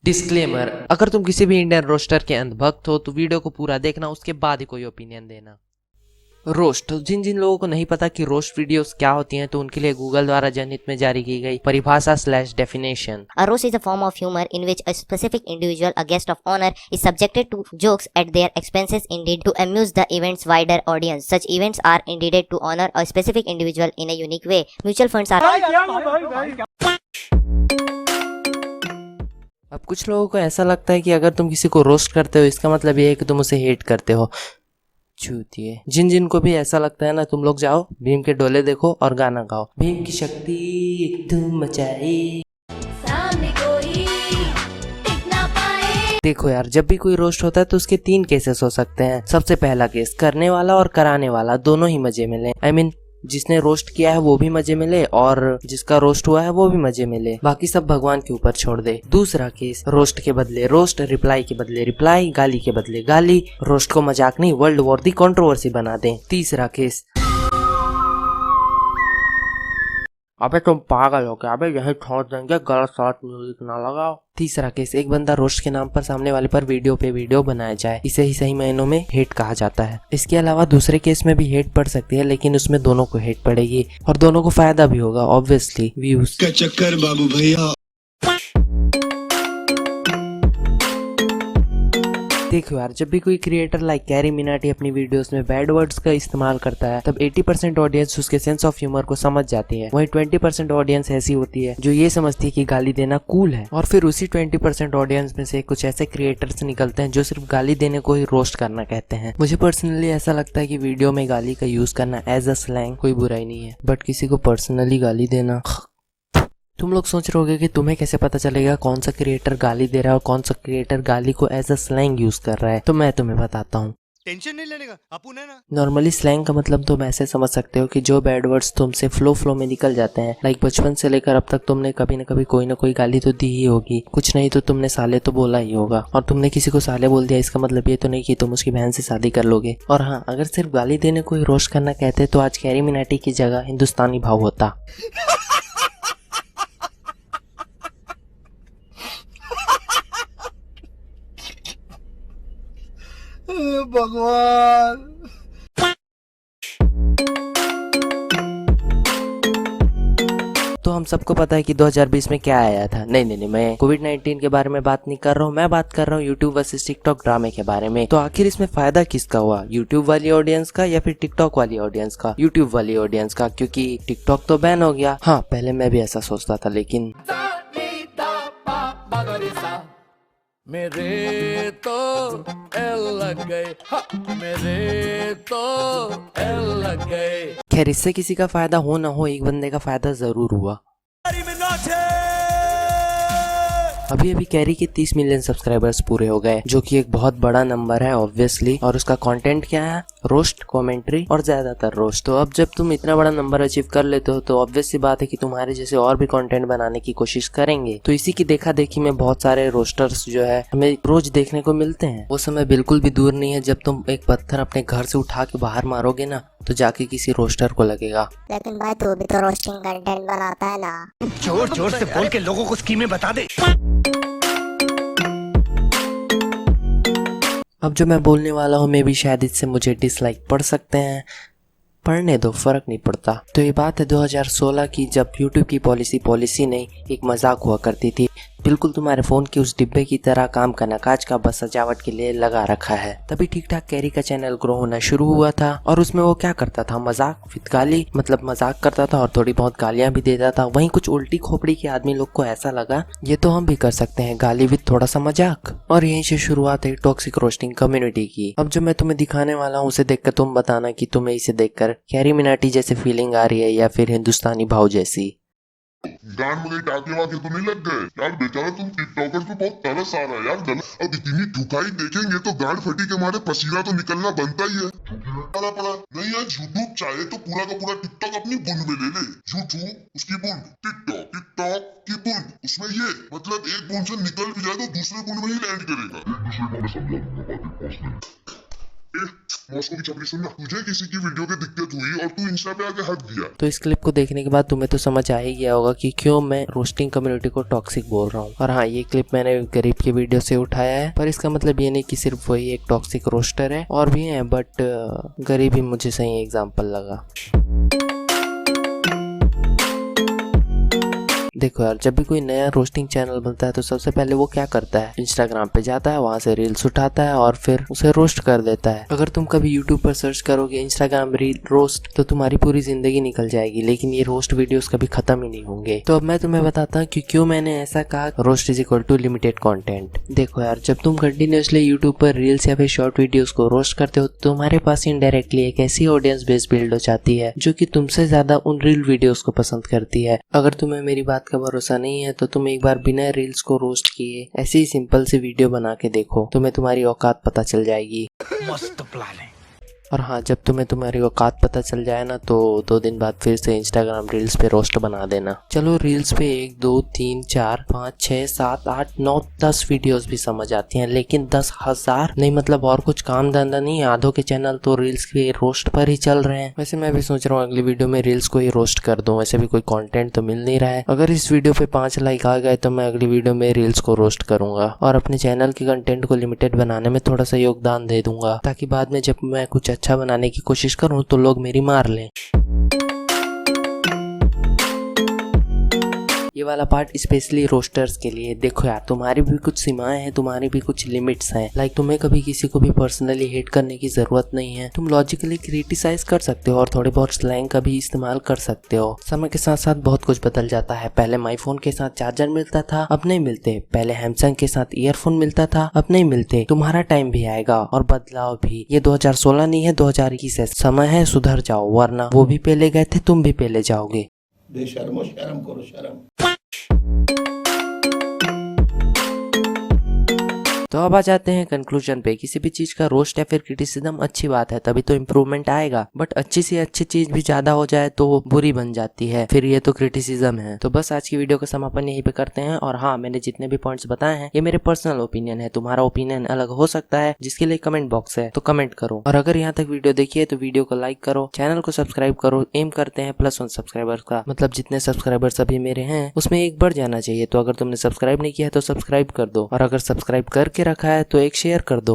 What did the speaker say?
Disclaimer, अगर तुम किसी भी इंडियन रोस्टर के अंधभक्त हो तो वीडियो को पूरा देखना, उसके बाद ही कोई ओपिनियन देना। रोस्ट, जिन जिन लोगों को नहीं पता कि रोस्ट वीडियोस क्या होती हैं तो उनके लिए गूगल द्वारा जनहित में जारी की गई परिभाषा / definition. A roast is a form of humor in which a specific individual, a guest of honor, is subjected to jokes at their expenses intended to amuse the event's wider audience. Such events are intended to honor a specific individual in a unique way. Mutual funds are अब कुछ लोगों को ऐसा लगता है कि अगर तुम किसी को रोस्ट करते हो इसका मतलब ये है कि तुम उसे हेट करते हो। चूतिए, जिन जिन को भी ऐसा लगता है ना, तुम लोग जाओ भीम के डोले देखो और गाना गाओ, भीम की शक्ति धूम मचाए। सामने कोई टिक ना पाए। देखो यार, जब भी कोई रोस्ट होता है तो उसके 3 केसेस हो सकते हैं। सबसे पहला केस, करने वाला और कराने वाला दोनों ही मजे में ले। I mean, जिसने रोस्ट किया है वो भी मजे में ले और जिसका रोस्ट हुआ है वो भी मजे में ले, बाकी सब भगवान के ऊपर छोड़ दे। दूसरा केस, रोस्ट के बदले रोस्ट, रिप्लाई के बदले रिप्लाई, गाली के बदले गाली, रोस्ट को मजाक नहीं वर्ल्ड वॉर दी कंट्रोवर्सी बना दे। तीसरा केस, अबे तुम पागल हो क्या, अबे यही छोड़ देंगे, गलत सलत म्यूजिक ना लगाओ। तीसरा केस, एक बंदा रोस्ट के नाम पर सामने वाले पर वीडियो पे वीडियो बनाया जाए, इसे ही सही मायनों में हेट कहा जाता है। इसके अलावा दूसरे केस में भी हेट पड़ सकती है, लेकिन उसमें दोनों को हेट पड़ेगी और दोनों को फायदा भी होगा, ऑब्वियसली व्यूज का चक्कर बाबू भैया। देखो यार, जब भी कोई क्रिएटर लाइक कैरी मिनाटी अपनी वीडियोस में बैड वर्ड्स का इस्तेमाल करता है तब 80% ऑडियंस उसके सेंस ऑफ ह्यूमर को समझ जाती है। वहीं 20% ऑडियंस ऐसी होती है जो ये समझती है कि गाली देना कूल है, और फिर उसी 20% ऑडियंस में से कुछ ऐसे क्रिएटर्स निकलते हैं जो सिर्फ गाली देने को ही रोस्ट करना कहते हैं। मुझे पर्सनली ऐसा लगता है कि वीडियो में गाली का यूज करना एज अ स्लैंग कोई बुराई नहीं है, बट किसी को पर्सनली गाली देना। तुम लोग सोच रहे होगे कि तुम्हें कैसे पता चलेगा कौन सा क्रिएटर गाली दे रहा है और कौन सा क्रिएटर गाली को एज अ स्लैंग यूज कर रहा है, तो मैं तुम्हें बताता हूँ। टेंशन नहीं लेने का अपुन है ना। नॉर्मली स्लैंग का मतलब तुम ऐसे समझ सकते हो कि जो बैड वर्ड्स तुमसे फ्लो में निकल जाते हैं। लाइक बचपन से लेकर अब तक तुमने कभी न कभी कोई ना कोई गाली तो दी ही होगी, कुछ नहीं तो तुमने साले तो बोला ही होगा, और तुमने किसी को साले बोल दिया इसका मतलब ये तो नहीं कि तुम उसकी बहन से शादी कर लोगे। और हाँ, अगर सिर्फ गाली देने को ही रोस्ट करना कहते तो आज कैरी मिनाटी की जगह हिंदुस्तानी भाव होता। भगवान। तो हम सबको पता है कि 2020 में क्या आया था। नहीं, मैं कोविड-19 के बारे में बात नहीं कर रहा हूँ, मैं बात कर रहा हूँ यूट्यूब वर्सेस टिकटॉक ड्रामे के बारे में। तो आखिर इसमें फायदा किसका हुआ, यूट्यूब वाली ऑडियंस का या फिर टिकटॉक वाली ऑडियंस का? यूट्यूब वाली ऑडियंस का, क्योंकि टिकटॉक तो बैन हो गया। हाँ, पहले मैं भी ऐसा सोचता था, लेकिन मेरे तो एल लग गए, मेरे तो एल लग गए। खैर, इससे किसी का फायदा हो ना हो, एक बंदे का फायदा जरूर हुआ। अभी कैरी के 30 मिलियन सब्सक्राइबर्स पूरे हो गए, जो कि एक बहुत बड़ा नंबर है ऑब्वियसली। और उसका कंटेंट क्या है, रोस्ट, कमेंट्री और ज्यादातर रोस्ट। तो अब जब तुम इतना बड़ा नंबर अचीव कर लेते हो तो ऑब्वियस सी बात है कि तुम्हारे जैसे और भी कंटेंट बनाने की कोशिश करेंगे। तो इसी की देखा देखी में बहुत सारे रोस्टर्स जो है हमें रोज देखने को मिलते हैं। वो समय बिल्कुल भी दूर नहीं है जब तुम एक पत्थर अपने घर से उठा के बाहर मारोगे ना, तो जाके किसी रोस्टर को लगेगा। लेकिन भाई तू भी तो रोस्टिंग कंटेंट बनाता है ना। जोर जोर से बोल के लोगों को स्कीमें बता दे। अब जो मैं बोलने वाला हूँ, मैं भी शायद इससे मुझे डिसलाइक पड़ सकते हैं, पढ़ने दो, फर्क नहीं पड़ता। तो ये बात है 2016 की, जब यूट्यूब की पॉलिसी नहीं, एक मजाक हुआ करती थी। बिल्कुल तुम्हारे फोन की उस डिब्बे की तरह काम का नकाज का बस सजावट के लिए लगा रखा है। तभी ठीक ठाक कैरी का चैनल ग्रो होना शुरू हुआ था, और उसमें वो क्या करता था, मजाक विद गाली, मतलब मजाक करता था और थोड़ी बहुत गालियां भी देता था। वहीं कुछ उल्टी खोपड़ी के आदमी लोग को ऐसा लगा ये तो हम भी कर सकते हैं, गाली विद थोड़ा सा मजाक, और यहीं से शुरुआत है टॉक्सिक रोस्टिंग कम्युनिटी की। अब जो मैं तुम्हें दिखाने वाला हूँ उसे देखकर तुम बताना कि तुम्हें इसे देखकर कैरी मिनाटी जैसे फीलिंग आ रही है या फिर हिंदुस्तानी भाव जैसी। गांड में टाके वाके तो नहीं लग गए यार? बेचारा तुम टिकटॉकर को बहुत तरस आ रहा है यार। गलत अब इतनी ठुकाई देखेंगे तो गांड फटी के मारे पसीना तो निकलना बनता ही है। पड़ा नहीं यार, यूट्यूब चाहे तो पूरा का पूरा टिकटॉक अपनी बुन में ले ले। यूट्यूब उसकी बुन, टिकटॉक की बुन, उसमें ये मतलब एक बुन से निकल भी जाए तो दूसरे बुन में ही लैंड करेगा। मॉस्को की छपरी सुनना, तुझे किसी की वीडियो की दिक्कत हुई और तू इंस्टा पे आके हक दिया। तो इस क्लिप को देखने के बाद तुम्हें तो समझ आ ही गया होगा कि क्यों मैं रोस्टिंग कम्युनिटी को टॉक्सिक बोल रहा हूँ। और हाँ, ये क्लिप मैंने गरीब की वीडियो से उठाया है, पर इसका मतलब ये नहीं कि सिर्फ वही एक टॉक्सिक रोस्टर है, और भी है, बट गरीब ही मुझे सही एग्जाम्पल लगा। देखो यार, जब भी कोई नया रोस्टिंग चैनल बनता है तो सबसे पहले वो क्या करता है, इंस्टाग्राम पे जाता है, वहां से रील्स उठाता है और फिर उसे रोस्ट कर देता है। अगर तुम कभी यूट्यूब पर सर्च करोगे इंस्टाग्राम रील रोस्ट, तो तुम्हारी पूरी जिंदगी निकल जाएगी, लेकिन ये रोस्ट वीडियोस कभी खत्म ही नहीं होंगे। तो अब मैं तुम्हें बताता हूँ कि क्यों मैंने ऐसा कहा roast is equal to limited content. देखो यार, जब तुम कंटिन्यूअसली यूट्यूब पर रील्स या फिर शॉर्ट वीडियोस को रोस्ट करते हो, तो तुम्हारे पास इनडायरेक्टली एक ऐसी ऑडियंस बेस बिल्ड हो जाती है जो कि तुमसे ज्यादा उन रील वीडियोस को पसंद करती है। अगर तुम्हें मेरी बात का भरोसा नहीं है तो तुम एक बार बिना रील्स को रोस्ट किए ऐसी ही सिंपल सी वीडियो बना के देखो, तुम्हें तुम्हारी औकात पता चल जाएगी। मस्त प्लान है। और हाँ, जब तुम्हें तुम्हारी औकात पता चल जाए ना, तो 2 दिन बाद फिर से इंस्टाग्राम रील्स पे रोस्ट बना देना। चलो, रील्स पे 1 2 3 4 5 6 7 8 9 10 वीडियोस भी समझ आती हैं, लेकिन 10,000 नहीं, मतलब और कुछ काम धंधा नहीं, आधों के चैनल तो रील्स के रोस्ट पर ही चल रहे हैं। वैसे मैं भी सोच रहा हूँ अगली वीडियो में रील्स को ही रोस्ट कर दूं, वैसे भी कोई कंटेंट तो मिल नहीं रहा है। अगर इस वीडियो पे 5 लाइक आ गए तो मैं अगली वीडियो में रील्स को रोस्ट करूंगा और अपने चैनल के कंटेंट को लिमिटेड बनाने में थोड़ा सा योगदान दे दूंगा, ताकि बाद में जब मैं कुछ अच्छा बनाने की कोशिश करूं तो लोग मेरी मार लें। ये वाला पार्ट स्पेशली रोस्टर्स के लिए। देखो यार, तुम्हारी भी कुछ सीमाएं हैं, तुम्हारी भी कुछ लिमिट्स हैं। लाइक तुम्हें कभी किसी को भी पर्सनली हेट करने की जरूरत नहीं है। तुम लॉजिकली क्रिटिसाइज कर सकते हो और थोड़े बहुत स्लैंग का भी इस्तेमाल कर सकते हो। समय के साथ साथ बहुत कुछ बदल जाता है। पहले माई फोन के साथ चार्जर मिलता था, अब नहीं मिलते। पहले सैमसंग के साथ ईयरफोन मिलता था, अब नहीं मिलते। तुम्हारा टाइम भी आएगा और बदलाव भी। ये 2016 नहीं है, 2021 है। समय है, सुधर जाओ, वरना वो भी पहले गए थे, तुम भी पहले जाओगे। बेशर्मो, शर्म करो शर्म। तो अब आ जाते हैं कंक्लूजन पे। किसी भी चीज का रोस्ट या फिर क्रिटिसिज्म अच्छी बात है, तभी तो इम्प्रूवमेंट आएगा। बट अच्छी से अच्छी चीज भी ज्यादा हो जाए तो वो बुरी बन जाती है, फिर ये तो क्रिटिसिज्म है। तो बस आज की वीडियो का समापन यहीं पे करते हैं। और हाँ, मैंने जितने भी पॉइंट्स बताए हैं ये मेरे पर्सनल ओपिनियन है, तुम्हारा ओपिनियन अलग हो सकता है, जिसके लिए कमेंट बॉक्स है, तो कमेंट करो। और अगर यहाँ तक वीडियो देखी है तो वीडियो को लाइक करो, चैनल को सब्सक्राइब करो। एम करते हैं +1 सब्सक्राइबर का, मतलब जितने सब्सक्राइबर्स अभी मेरे हैं उसमें एक बढ़ जाना चाहिए। तो अगर तुमने सब्सक्राइब नहीं किया है तो सब्सक्राइब कर दो, और अगर सब्सक्राइब करके रखा है तो एक शेयर कर दो।